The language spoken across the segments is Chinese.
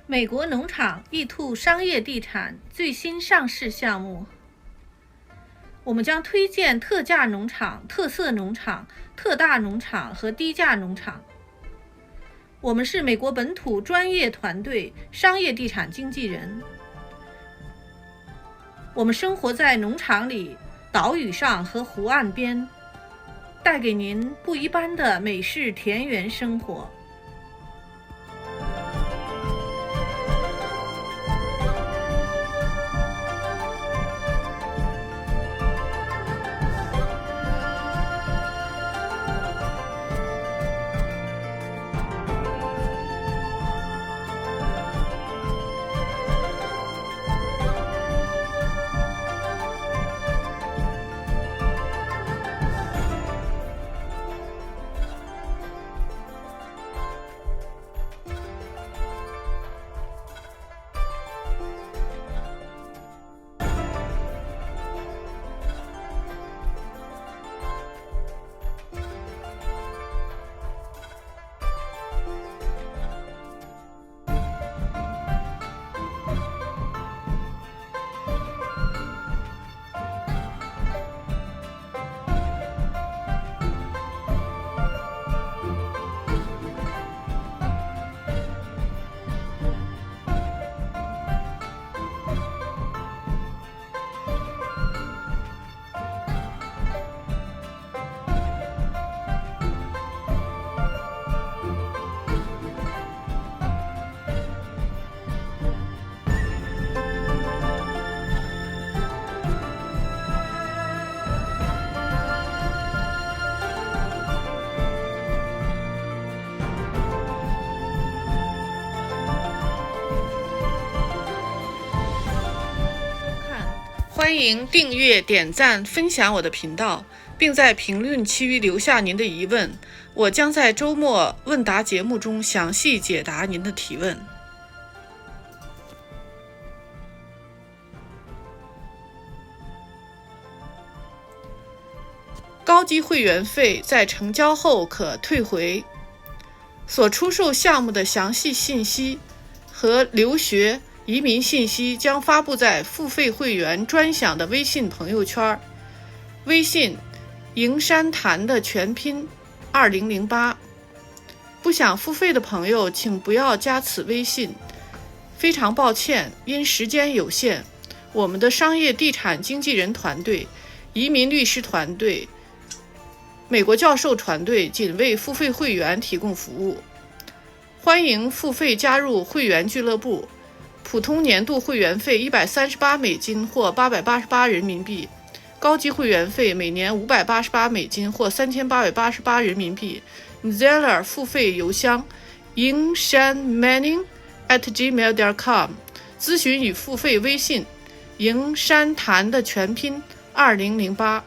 美国农场E2商业地产最新上市项目。我们将推荐特价农场、特色农场、特大农场和低价农场。我们是美国本土专业团队商业地产经纪人。我们生活在农场里、岛屿上和湖岸边，带给您不一般的美式田园生活。欢迎订阅、点赞、分享我的频道，并在评论区留下您的疑问，我将在周末问答节目中详细解答您的提问。高级会员费在成交后可退回。所出售项目的详细信息和留学移民信息将发布在付费会员专享的微信朋友圈，微信营山谈的全拼2008。不想付费的朋友请不要加此微信，非常抱歉，因时间有限，我们的商业地产经纪人团队、移民律师团队、美国教授团队仅为付费会员提供服务。欢迎付费加入会员俱乐部，普通年度会员费$138或888人民币，高级会员费每年$588或3888人民币。Zeller 付费邮箱 yingshanmanning@gmail.com， 咨询与付费微信营山谈的全拼2008。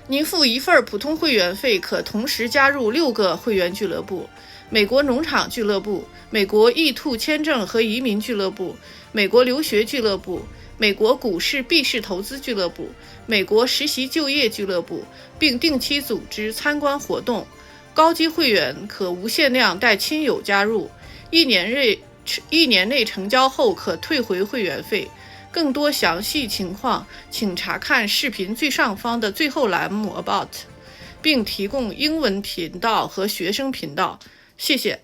您付一份普通会员费，可同时加入6个会员俱乐部：美国农场俱乐部、美国E2签证和移民俱乐部、美国留学俱乐部、美国股市币市投资俱乐部、美国实习就业俱乐部，并定期组织参观活动。高级会员可无限量带亲友加入，1年内成交后可退回会员费。更多详细情况请查看视频最上方的最后栏目 About， 并提供英文频道和学生频道。谢谢。